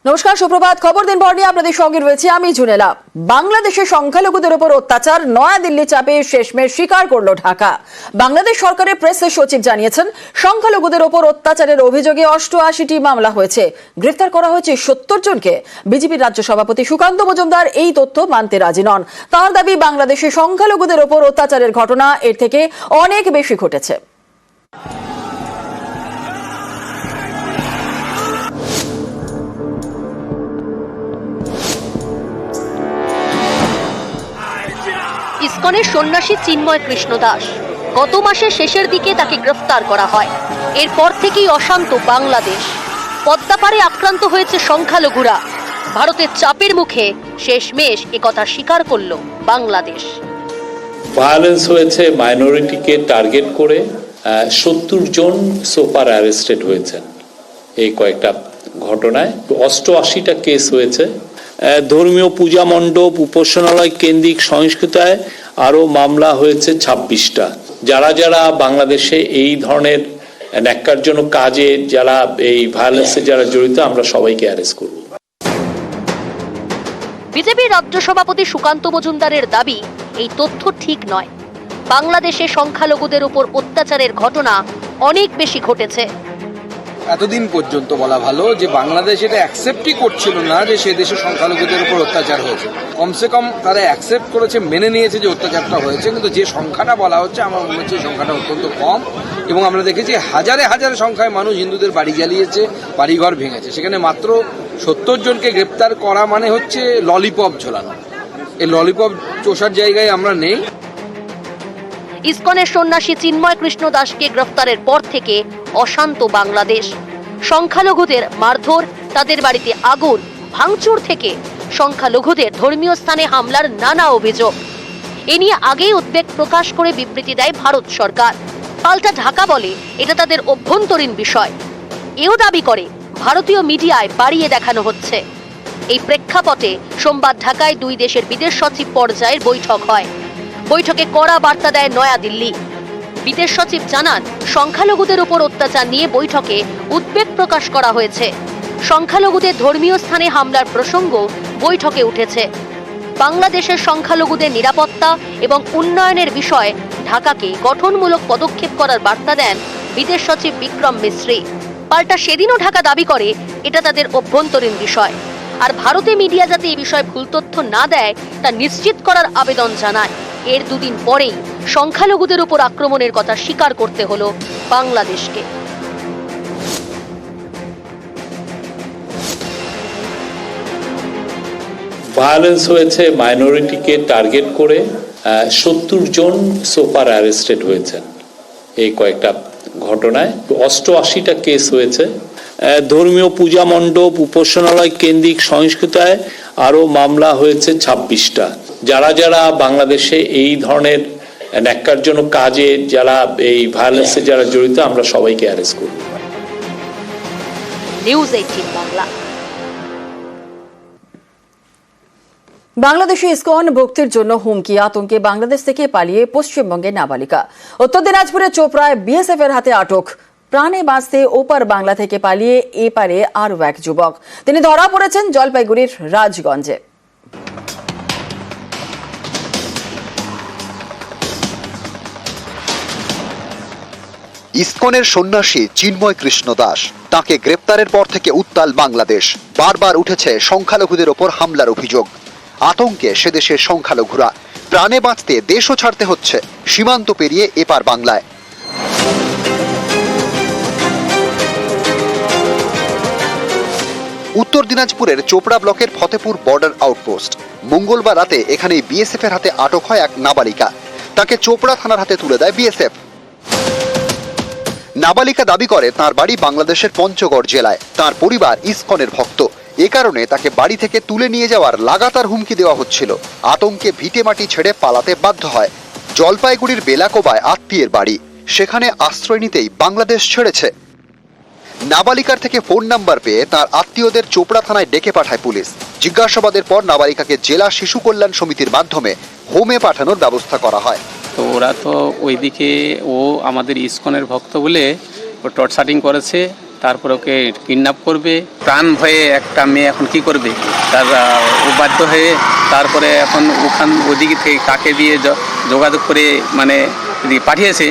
নমস্কার, সুপ্রভাত। খবর দিন ভর নিয়ে আপনাদের সঙ্গে রয়েছে আমি জুনেলা। বাংলাদেশের সংখ্যালঘুদের উপর অত্যাচার নয়াদিল্লি চাপে শেষমেশ স্বীকার করলো ঢাকা। বাংলাদেশ সরকারের প্রেস সচিব জানিয়েছেন, সংখ্যালঘুদের উপর অত্যাচারের অভিযোগে 88টি মামলা হয়েছে, গ্রেফতার করা হয়েছে 70 জনকে। বিজেপির রাজ্য সভাপতি সুকান্ত মজুমদার এই তথ্য মানতে রাজি নন। তার দাবি, বাংলাদেশে সংখ্যালঘুদের উপর অত্যাচারের ঘটনা এর থেকে অনেক বেশি ঘটেছে। ইসকনের সন্ন্যাসী চিন্ময় কৃষ্ণ দাস গত মাসের শেষের দিকে তাকে গ্রেফতার করা হয়। এরপর থেকেই অশান্ত বাংলাদেশ। পদ্মাপাড়ে আক্রান্ত হয়েছে সংখ্যালঘুরা। ভারতের চাপের মুখে শেষমেশ একথা স্বীকার করল বাংলাদেশ। ভায়োলেন্স হয়েছে মাইনরিটিকে টার্গেট করে। 70 জন সোফার অ্যারেস্টেড হয়েছেন এই কয়েকটা ঘটনায়। 88টা কেস হয়েছে। ধর্মীয় পূজা মণ্ডপ, উপাসনালয় কেন্দ্রিক সহিংসতায় আরো মামলা হয়েছে 26টা। যারা যারা বাংলাদেশে এই ধরনের ন্যাক্কারজনক কাজে, যারা এই ভায়োলেন্সে যারা জড়িত, আমরা সবাইকে অ্যারেস্ট করব। বিজেপির রাজ্য সভাপতি সুকান্ত মজুমদারের দাবি, এই তথ্য ঠিক নয়। বাংলাদেশে সংখ্যালঘুদের উপর অত্যাচারের ঘটনা অনেক বেশি ঘটেছে। এতদিন পর্যন্ত বলা ভালো যে বাংলাদেশ এটা অ্যাকসেপ্টই করছিল না যে সে দেশে সংখ্যালঘুদের উপর অত্যাচার হয়েছে। কমসে কম তারা অ্যাকসেপ্ট করেছে, মেনে নিয়েছে যে অত্যাচারটা হয়েছে। কিন্তু যে সংখ্যাটা বলা হচ্ছে, আমার মনে হচ্ছে সংখ্যাটা অত্যন্ত কম। এবং আমরা দেখেছি হাজারে হাজারে সংখ্যায় মানুষ হিন্দুদের বাড়ি জ্বালিয়েছে, বাড়িঘর ভেঙেছে। সেখানে মাত্র 70 জনকে গ্রেপ্তার করা মানে হচ্ছে ললিপপ ঝোলানো। এই ললিপপ চোষার জায়গায় আমরা নেই। ইসকনের সন্ন্যাসী চিন্ময় কৃষ্ণ দাসকে গ্রেফতারের পর থেকে অশান্ত বাংলাদেশ। সংখ্যালঘুদের মারধর, তাদের বাড়িতে আগুন, ভাঙচুর থেকে সংখ্যালঘুদের ধর্মীয় স্থানে হামলার নানা অভিযোগ। এ নিয়ে আগেই উদ্বেগ প্রকাশ করে বিবৃতি দেয় ভারত সরকার। পাল্টা ঢাকা বলে এটা তাদের অভ্যন্তরীণ বিষয়। এও দাবি করে ভারতীয় মিডিয়ায় বাড়িয়ে দেখানো হচ্ছে। এই প্রেক্ষাপটে সোমবার ঢাকায় দুই দেশের বিদেশ সচিব পর্যায়ের বৈঠক হয়। বৈঠকে কড়া বার্তা দেয় নয়াদিল্লি। বিদেশ সচিব জানান, সংখ্যালঘুদের উপর অত্যাচার নিয়ে বৈঠকে উদ্বেগ প্রকাশ করা হয়েছে। সংখ্যালঘুদের ধর্মীয় স্থানে হামলার প্রসঙ্গ বৈঠকে উঠেছে। বাংলাদেশের সংখ্যালঘুদের নিরাপত্তা এবং উন্নয়নের বিষয়ে ঢাকাকে গঠনমূলক পদক্ষেপ করার বার্তা দেন বিদেশ সচিব বিক্রম মিশ্রি। পাল্টা সেদিনও ঢাকা দাবি করে এটা তাদের অভ্যন্তরীণ বিষয়। আর ভারতে মিডিয়া যাতে এই বিষয়ে ভুল তথ্য না দেয় তা নিশ্চিত করার আবেদন জানায়। এর দুদিন পরেই সংখ্যালঘুদের উপর আক্রমণের কথা স্বীকার করতে হলো বাংলাদেশকে। ভায়োলেন্স হয়েছে মাইনরিটিকে টার্গেট করে। 70 জন সোফার অ্যারেস্টেড হয়েছেন এই কয়েকটা ঘটনায়। 88টা কেস হয়েছে। ধর্মীয় পূজা মণ্ডপ, উপাসনালয় কেন্দ্রিক সহিংসতায় আরো মামলা হয়েছে 26টা। যারা যারা বাংলাদেশে এই ধরনের ন্যাক্কারজনক কাজে, যারা এই ভায়োলেন্সে যারা জড়িত, আমরা সবাইকে অ্যারেস্ট করব। নিউজ 18 বাংলা। বাংলাদেশে ইসকন ভক্তির জন্য হুমকি, আতঙ্কে বাংলাদেশ থেকে পালিয়ে পশ্চিমবঙ্গের নাবালিকা। উত্তর দিনাজপুরের চোপড়ায় বিএসএফ এর হাতে আটক। প্রাণে বাঁচতে ওপার বাংলা থেকে পালিয়ে এপারে আরও এক যুবক। তিনি ধরা পড়েছেন জলপাইগুড়ির রাজগঞ্জে। ইসকনের সন্ন্যাসী চিন্ময় কৃষ্ণ দাস, তাকে গ্রেপ্তারের পর থেকে উত্তাল বাংলাদেশ। বারবার উঠেছে সংখ্যালঘুদের ওপর হামলার অভিযোগ। আতঙ্কে সেদেশের সংখ্যালঘুরা। প্রাণে বাঁচতে দেশও ছাড়তে হচ্ছে সীমান্ত পেরিয়ে এপার বাংলায়। উত্তর দিনাজপুরের চোপড়া ব্লকের ফতেপুর বর্ডার আউটপোস্ট। মঙ্গলবার রাতে এখানেই বিএসএফ এর হাতে আটক হয় এক নাবালিকা। তাকে চোপড়া থানার হাতে তুলে দেয় বিএসএফ। নাবালিকা দাবি করে তার বাড়ি বাংলাদেশের পঞ্চগড় জেলায়। তার পরিবার ইসকনের ভক্ত। এ কারণে তাকে বাড়ি থেকে তুলে নিয়ে যাওয়ার লাগাতার হুমকি দেওয়া হচ্ছিল। আতঙ্কে ভিটে মাটি ছেড়ে পালাতে বাধ্য হয়। জলপাইগুড়ির বেলাকোবায় আত্মীয়ের বাড়ি, সেখানে আশ্রয় নিতেই বাংলাদেশ ছেড়েছে। নাবালিকার থেকে ফোন নাম্বার পেয়ে তার আত্মীয়দের চোপড়া থানায় ডেকে পাঠায় পুলিশ। জিজ্ঞাসাবাদের পর নাবালিকাকে জেলা শিশু কল্যাণ সমিতির মাধ্যমে হোমে পাঠানোর ব্যবস্থা করা হয়। তো ওরা তো ওইদিকে ও আমাদের ইসকনের ভক্ত বলে ও টর্চারিং করেছে, তারপর ওকে কিডন্যাপ করবে। প্রাণ ভয়ে একটা মেয়ে এখন কি করবে, তার ও বাধ্য হয়ে তারপরে এখন ওদিকে থেকে কাকে দিয়ে যোগাযোগ করে মানে পাঠিয়েছে।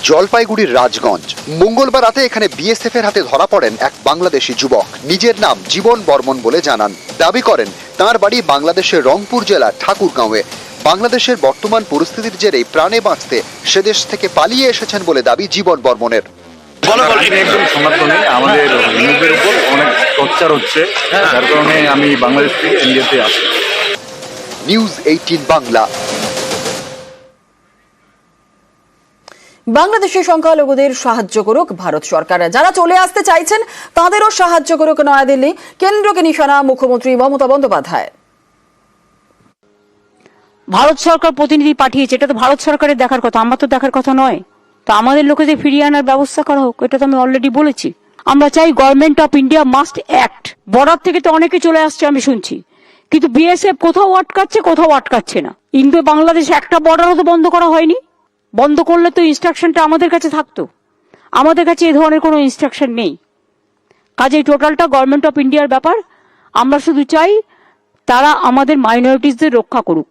জলপাইগুড়ির রাজগঞ্জ মঙ্গলবার রাতে এখানে বিএসএফ এর হাতে ধরা পড়েন এক বাংলাদেশি যুবক। নিজের নাম জীবন বর্মন বলে জানান। দাবি করেন তার বাড়ি বাংলাদেশের রংপুর জেলার ঠাকুরগাঁওয়ে। বাংলাদেশের বর্তমান পরিস্থিতির জেরেই প্রাণে বাঁচতে সে দেশ থেকে পালিয়ে এসেছেন বলে দাবি জীবন বর্মনের। একজন সনাতনী, আমাদের হিন্দুদের উপর অনেক টর্চার হচ্ছে, যার কারণে আমি বাংলাদেশ থেকে ইন্ডিয়াতে আসি। নিউজ 18 বাংলা। বাংলাদেশের সংখ্যালঘুদের সাহায্য করুক ভারত সরকার। যারা চলে আসতে চাইছেন তাদেরও সাহায্য করুক নয়াদিল্লি। কেন্দ্রকে নিশানা মুখ্যমন্ত্রী মমতা বন্দ্যোপাধ্যায়। ভারত সরকার প্রতিনিধি পাঠিয়েছে, এটা তো ভারত সরকারের দেখার কথা, আমার তো দেখার কথা নয়। তো আমাদের লোকেদের ফিরিয়ে আনার ব্যবস্থা করা হোক, এটা তো আমি অলরেডি বলেছি। আমরা চাই government of India must act. Border থেকে তো অনেকে চলে আসছে আমি শুনছি, কিন্তু বিএসএফ কোথাও আটকাচ্ছে কোথাও আটকাচ্ছে না। ইন্ডো বাংলাদেশ একটা বর্ডারও তো বন্ধ করা হয়নি। বন্ধ করলে তো ইনস্ট্রাকশনটা আমাদের কাছে থাকতো, আমাদের কাছে এই ধরনের কোনো ইনস্ট্রাকশন নেই। কাজেই টোটালটা গভর্নমেন্ট অফ ইন্ডিয়ার ব্যাপার। আমরা শুধু চাই তারা আমাদের মাইনরিটিসদের রক্ষা করুক।